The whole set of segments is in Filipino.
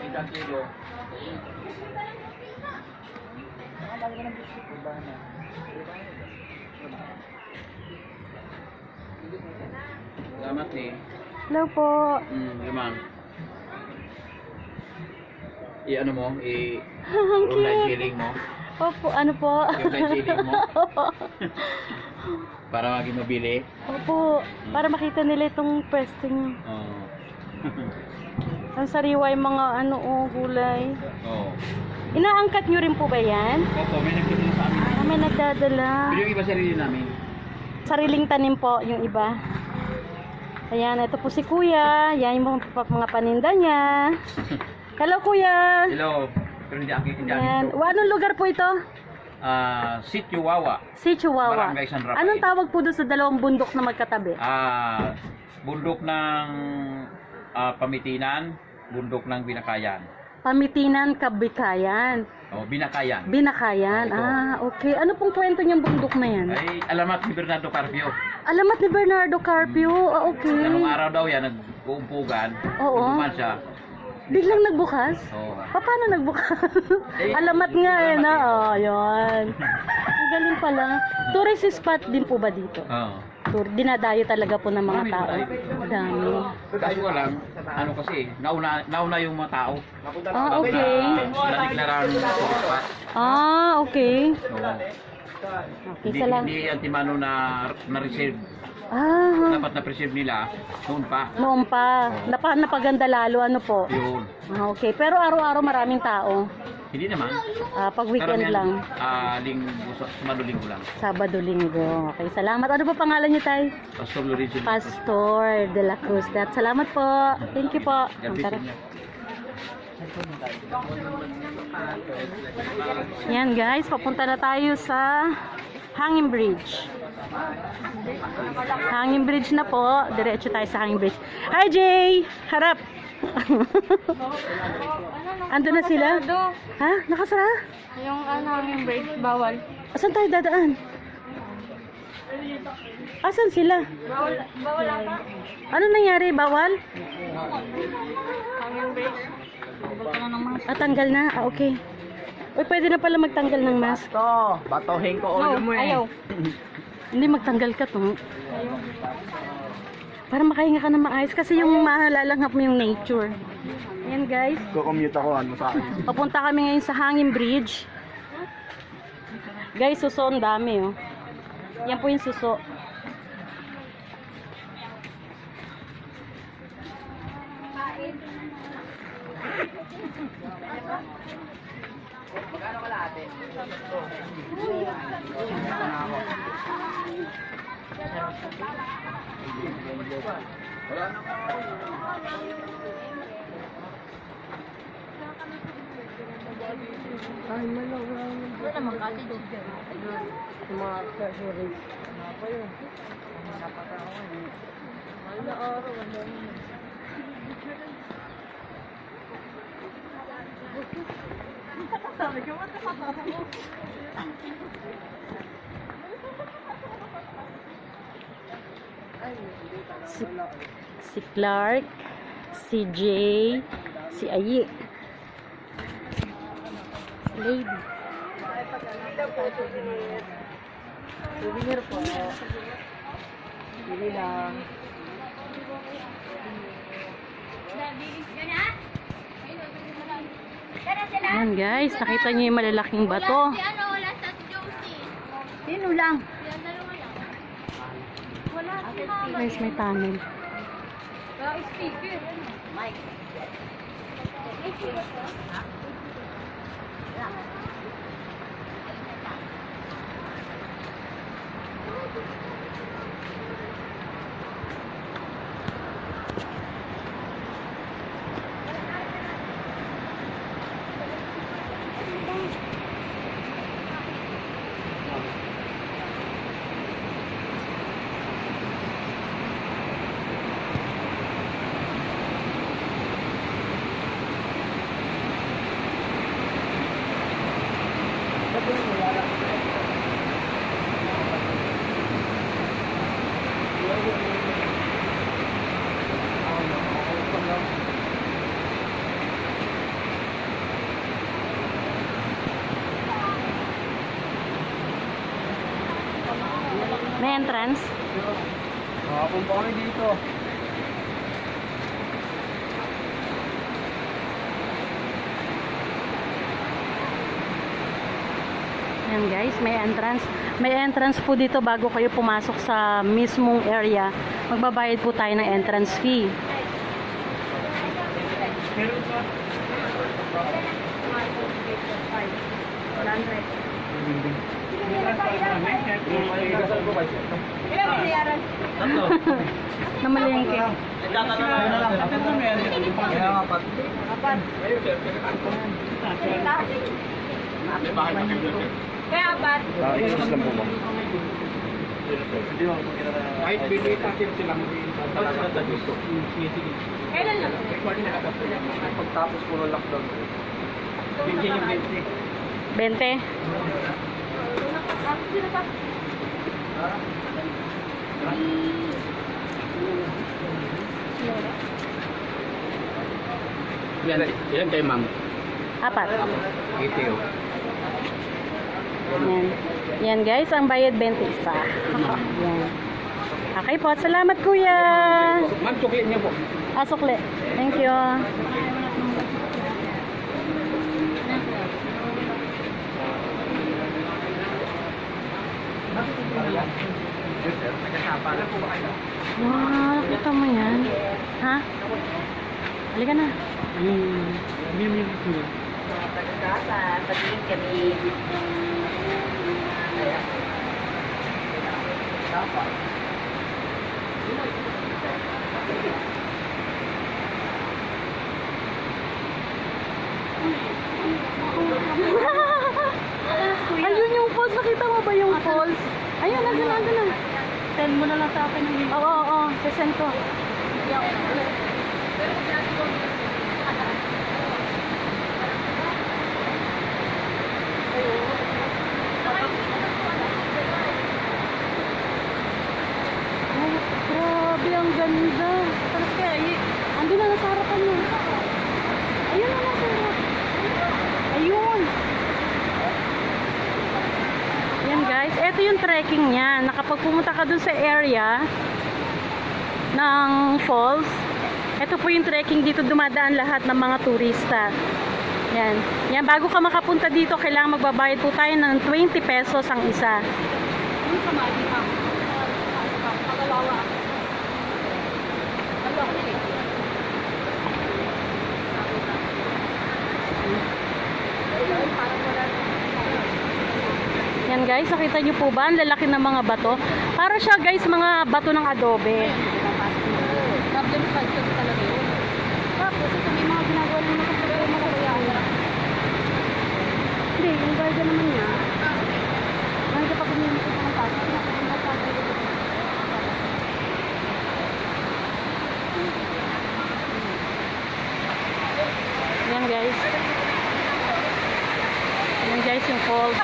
Ilang kilo? Salamat ni. Hello po. Lamang. I-ano mo? Ang Online cute. chilling mo? Opo, ano po? Online chilling mo? Para maging mabili? Opo, para makita nila itong pwesto niyo. Oo. Ang sariwa yung mga gulay. Oo. Inaangkat nyo rin po ba yan? Opo, may nagkita sa amin. May nagdadala. Pero yung iba sarili namin. Sariling tanim po yung iba. Ayan, ito po si Kuya. Yan yung mga paninda niya. Hello, Kuya. Hello. Pero hindi Ayan. dito. Anong lugar po ito? Sitio Wawa. Si Chihuahua. Barangay San Rafael. Anong tawag po doon sa dalawang bundok na magkatabi? Bundok ng Pamitinan, bundok ng Binakayan. Pamitinan, Kabikayan. Oh, Binakayan. Binakayan. Opo. Okay. Ano pong kwento niyang bundok na yan? Ay, alamat ni Bernardo Carpio. Alamat ni Bernardo Carpio. Okay. Anong araw daw yan, nag-uumpugan. Oo. Duman siya. Biglang nagbukas? Oo. Paano nagbukas? Eh, Alamat nga eh alamat na. eh. Oh, yun. Ang galing pala. Tourist spot din po ba dito? Oo. Dinadayo talaga po ng mga Marami tao. tayo. Dami. Kaso nga lang, ano kasi, nauna yung mga tao. Okay. Naliglaran spot. Okay. Oo. Okay, Hindi, salamat. hindi antimano na-receive. Dapat na-preserve nila noon pa. Noon pa. Napaganda lalo, ano po? Yun. Okay. Pero araw-araw maraming tao. Hindi naman. Pag weekend lang. Sabado-linggo lang. Sabado-linggo. Okay, salamat. Ano po pangalan niyo, Tay? Pastor Lorenzo. Pastor de la Cruz. Salamat po. Thank you po. God bless Tara. you. Yan guys, papunta na tayo sa Hanging Bridge. Hanging Bridge na po. Diretso tayo sa Hanging Bridge. Hi Jay! Harap! Ando na sila? Ha? Nakasara? Yung yung break, bawal. Asan tayo dadaan? Asan sila? Bawal ata. Ano nangyari? Bawal? Hanging break. Bawal ka na ng mask. Tanggal na? Okay. Uy, pwede na pala magtanggal ng mask. Batohin ko No, ayaw. Hindi, magtanggal ka to. Para makahinga ka na maayos. Kasi yung mahalalanghap mo yung nature. Ayan guys. Ko-commute ako, ano sa akin. Papunta kami ngayon sa Hanging Bridge. Guys, suso ang dami oh. Yan po yung suso. Ay, malawang. Wala naman kasi doon. Mga accessories. Wala araw, wala naman. Sabi ko, what the fuck ako? Si Clark, si Jay, si Ayi. Si Lady. Souvenir po. Bili lang. Ayan guys, nakita niyo yung malalaking bato. Sino lang? Guys, may tunnel. Speaker. Mic. May entrance? Makapun pa kami dito. Ayan guys, may entrance. May entrance po dito bago kayo pumasok sa mismong area. Magbabayad po tayo ng entrance fee. Namalengke. Kaya apat. Isos lang po ba? Kahit bigay kasi sila talaga gusto. Kailan lang? Pagtapos po ng lockdown. Bigyan yung 20. 20. Yan kay ma'am. Apat. Ito. Yan. Yan guys, ang bayad 20 isa. Yan. Okay po, salamat kuya. Ma'am, sukli niyo po. Ah, sukli. Thank you. Wow, nakita mo yan? Ha? Halika na. Ayun yung falls. Nakita mo ba yung falls? Ayun, nandun na. Send mo na lang sa akin. Oo. Send ko. Ay, grabe, ang ganda. Tapos kaya, andun na nasa harapan mo. Ayun na nasa harapan. Ayun. Yan guys, ito yung trekking niya. Nakapag pumunta ka dun sa area ng falls, ito po yung trekking dito, dumadaan lahat ng mga turista. Yan. Yan, bago ka makapunta dito, kailangan magbabayad po tayo ng 20 pesos ang isa. Ano sa mali ka? Pagalawa. Ano ko eh? Yan guys, nakita nyo po ba? Ang lalaki ng mga bato. Para siya guys, mga bato ng adobe. Problem 5 kasi talaga yun. Tapos ito may mga ginagawa ng mga problema na kaya. Hindi, yung garden naman niya. Nandiyan pa kung yung mga pasok na kung mga pasok. Yan guys. Yan guys yung falls.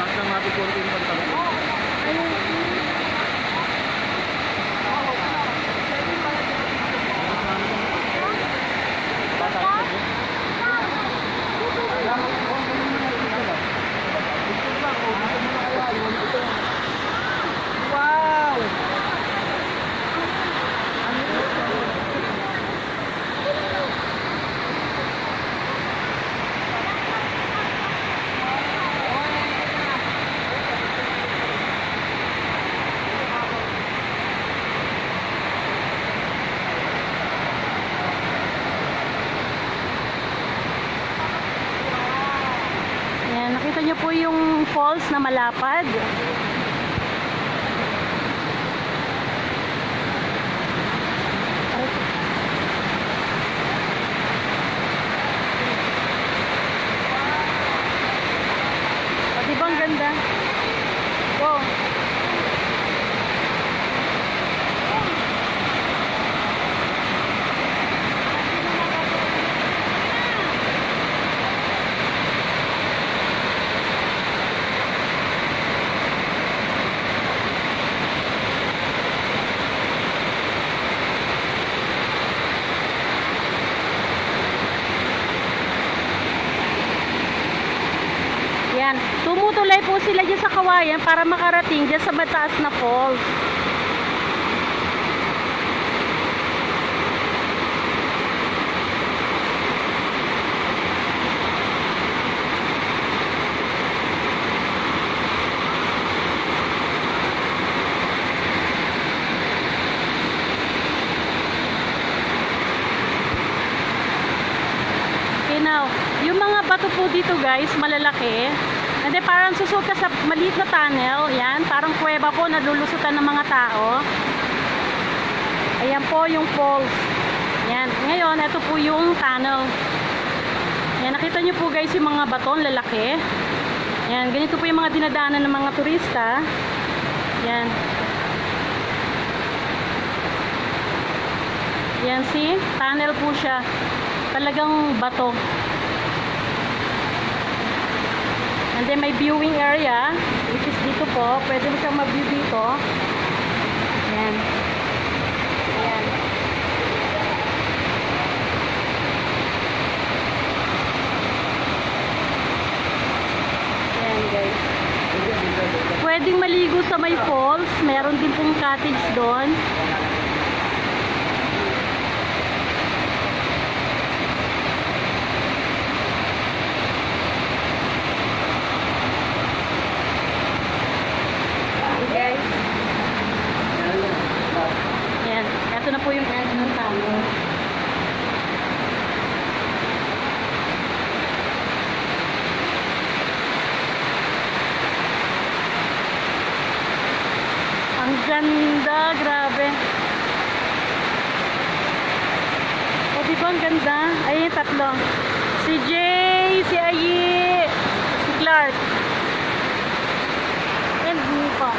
Basta mapipon din pagtapos. Wow! Yan, nakita nyo po yung falls na malapad. O, diba ang ganda? Go! Nagtutulay po sila dyan sa kawayan para makarating dyan sa mataas na falls. Now, yung mga bato po dito guys, malalaki. And then parang susot ka sa maliit na tunnel. Yan, parang kuweba po na lulusutan ng mga tao. Ayan po yung falls. Yan, ngayon, ito po yung tunnel. Yan, nakita nyo po guys yung mga bato, lalaki. Yan, ganito po yung mga dinadaanan ng mga turista. Yan. Yan, see? Tunnel po siya. Talagang bato. And then may viewing area, which is dito po. Pwede mo siyang mag-view dito. Ayan. Ayan. Ayan guys. Pwedeng maligo sa may falls. Meron din pong cottage doon. Ito na po yung end ng tunnel. Ang ganda, grabe. O diba ang ganda? Ayun yung tatlo. Si Jay, si Ayi, si Clark. And Nico.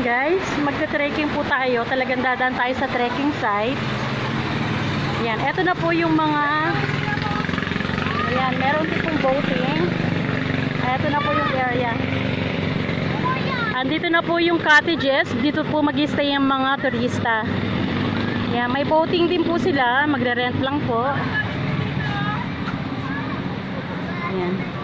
Guys, magte-trekking po tayo. Talagang dadaan tayo sa trekking site. Yan, eto na po yung mga ayan, meron din pong boating. Eto na po yung area. Andito na po yung cottages. Dito po mag-stay yung mga turista. Yan, may boating din po sila. Magre-rent lang po. Yan.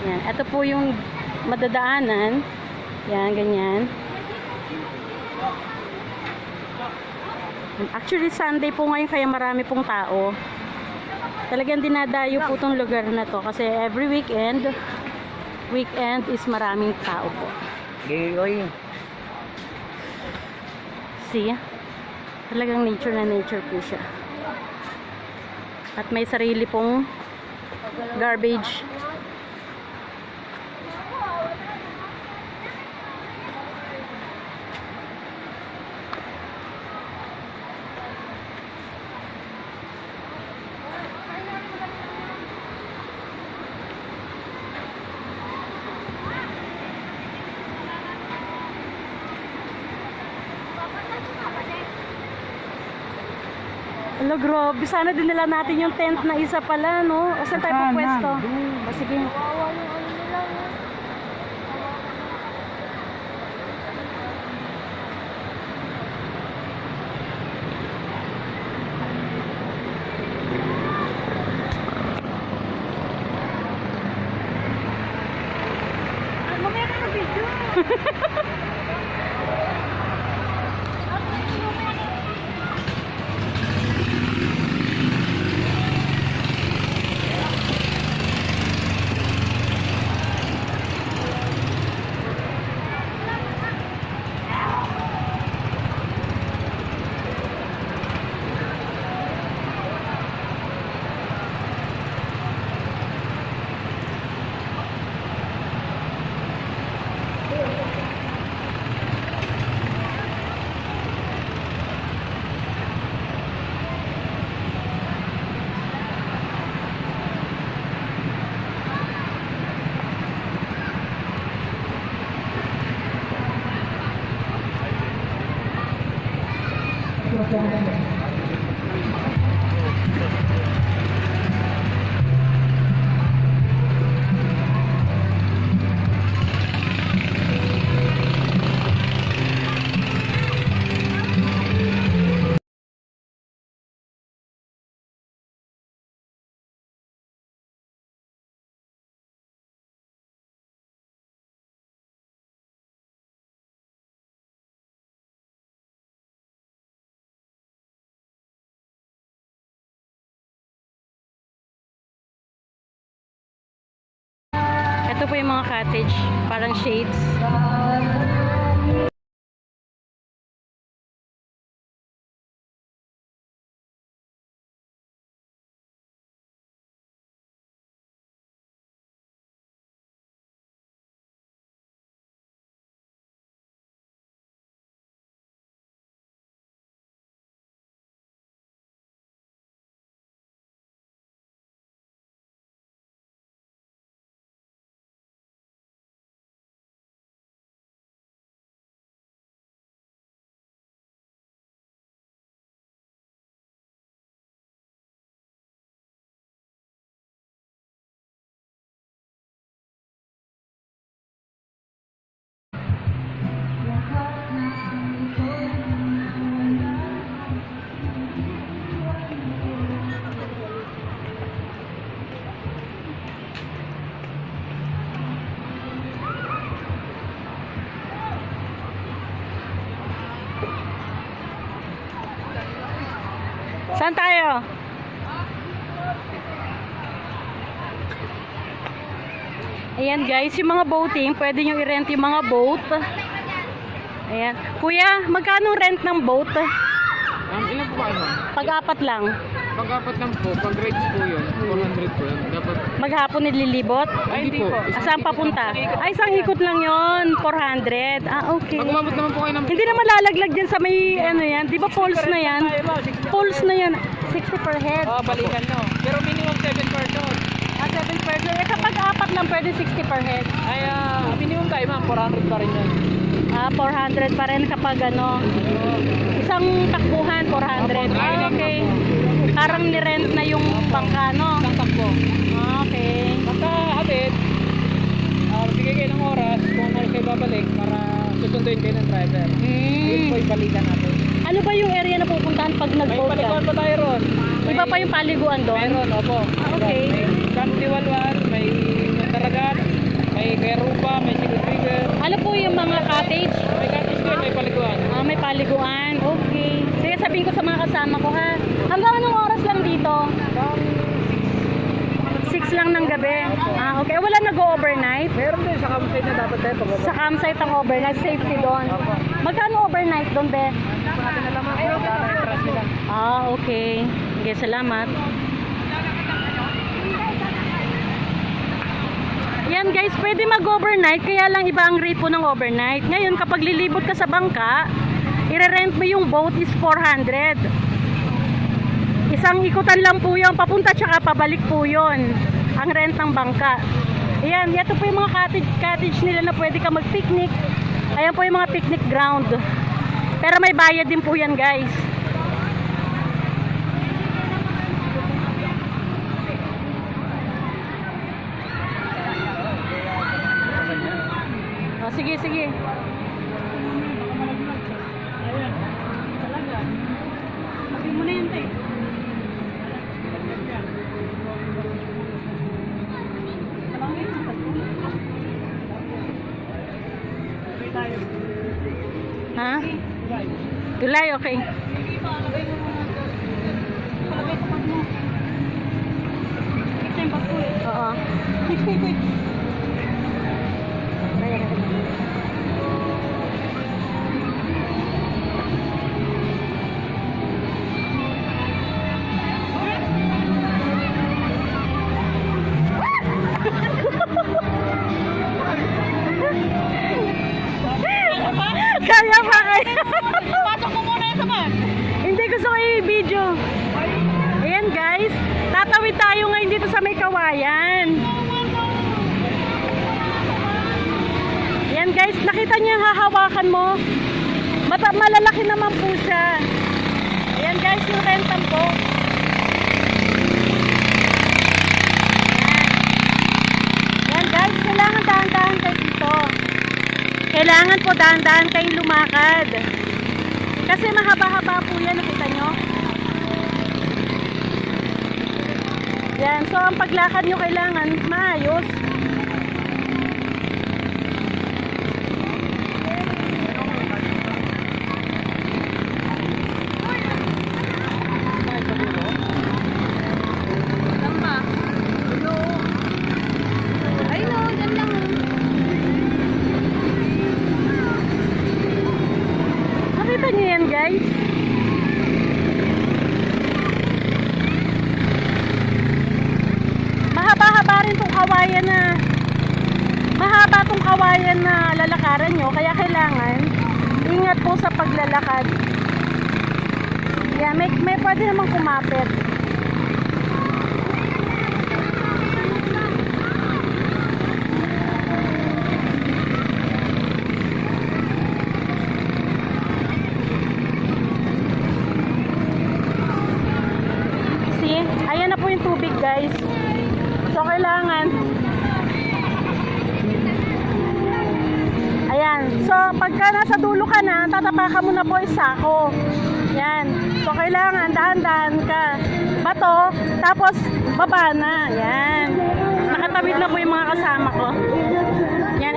Yan, ito po yung madadaanan. Yan, ganyan. Actually, Sunday po ngayon kaya marami pong tao. Talagang dinadayo po itong lugar na to kasi every weekend is maraming tao po. See? Talagang nature na nature po siya. At may sarili pong garbage. Hello, grabe. Sana dinala natin yung tent na isa pala, no? O saan tayo pupwesto? O sige. po yung mga cottage, parang shades. Saan tayo? Ayan guys, yung mga boating, pwede nyo i-rent yung mga boat. Ayan. Kuya, magkano rent ng boat? Ilan po ba ano? Pag-apat lang. Pag-apat lang po, pag rides po yun, 400 po yun. Dapat, Maghapon nililibot? ay hindi po. Saan papunta? Ay, isang ikot lang yon, 400. Ah, okay. Pag umabot naman po kayo ng... Hindi naman lalaglag dyan sa may ano yan. Di ba poles na yan? Poles na yan. 60 per head. balikan no. Pero minimum 7 per ton. Ah, 7 per head. Eh, kapag apat lang, pwede 60 per head. Ay, minimum tayo ma'am, 400 pa rin yun. Ah, 400 pa rin kapag ano. Isang takbuhan, 400. Ah, okay. Parang nirent na yung bangka, no? Isang takbo. Ah, okay. Basta habit, bigay kayo ng oras kung ano kayo babalik para susunduin kayo ng driver. Yun po yung balikan natin. Ano ba yung area na pupuntahan pag May nag-boat paliguan ka? pa tayo ron. Iba pa yung paliguan doon? Meron, opo. Okay. May Camp Diwalwan, may Daragat, may Garupa, may Sigurbigan. Ano po yung mga cottage? May cottage doon, may paliguan. Ah, may paliguan. Okay. Sige, sabihin ko sa mga kasama ko ha. Hanggang anong oras lang dito? 6 lang ng gabi. Ah, okay. Wala nag-overnight? Meron din sa campsite na dapat tayo pag Sa campsite ang overnight, safety doon. Magkano overnight doon, be? natin nalaman kung kano yung trust nila. Ah, okay. Sige, salamat. Yan guys, pwede mag-overnight, kaya lang iba ang rate po ng overnight. Ngayon, kapag lilibot ka sa bangka, i-rent mo yung boat is 400. Isang ikutan lang po yun, papunta tsaka pabalik po yun, ang rent ng bangka. Ayan, ito po yung mga cottage nila na pwede ka mag-picnic. Ayan po yung mga picnic ground. Pero may bayad din po yan guys. Oh, sige, sige. Sabi mo na yun, te. Ha? Tulay, okay. Oo. Kaya pa kaya. Pasok mo muna yung sama. Hindi gusto ko i-video. Ayan guys, tatawid tayo ngayon dito sa may kawayan. Ayan guys, nakita niyo yung hahawakan mo? Malalaki naman po siya. Ayan guys, yung rentam po. Ayan guys, kailangan dahan-dahan kayo dito. Kailangan po dahan-dahan kayong lumakad. Kasi mahaba-haba po yan, nakita nyo? Yan, so ang paglakad nyo kailangan maayos. Ay no, dyan lang. kawayan na mahaba tong kawayan na lalakaran nyo, kaya kailangan ingat po sa paglalakad. Yeah, may pwede namang kumapit. See? Ayan na po yung tubig, guys. So, kailangan ayan. So, pagka nasa dulo ka na, tatapakan mo na po yung sako. Yan. So, kailangan dahan-dahan ka. Bato, tapos baba na. Yan. Nakatawid na po yung mga kasama ko.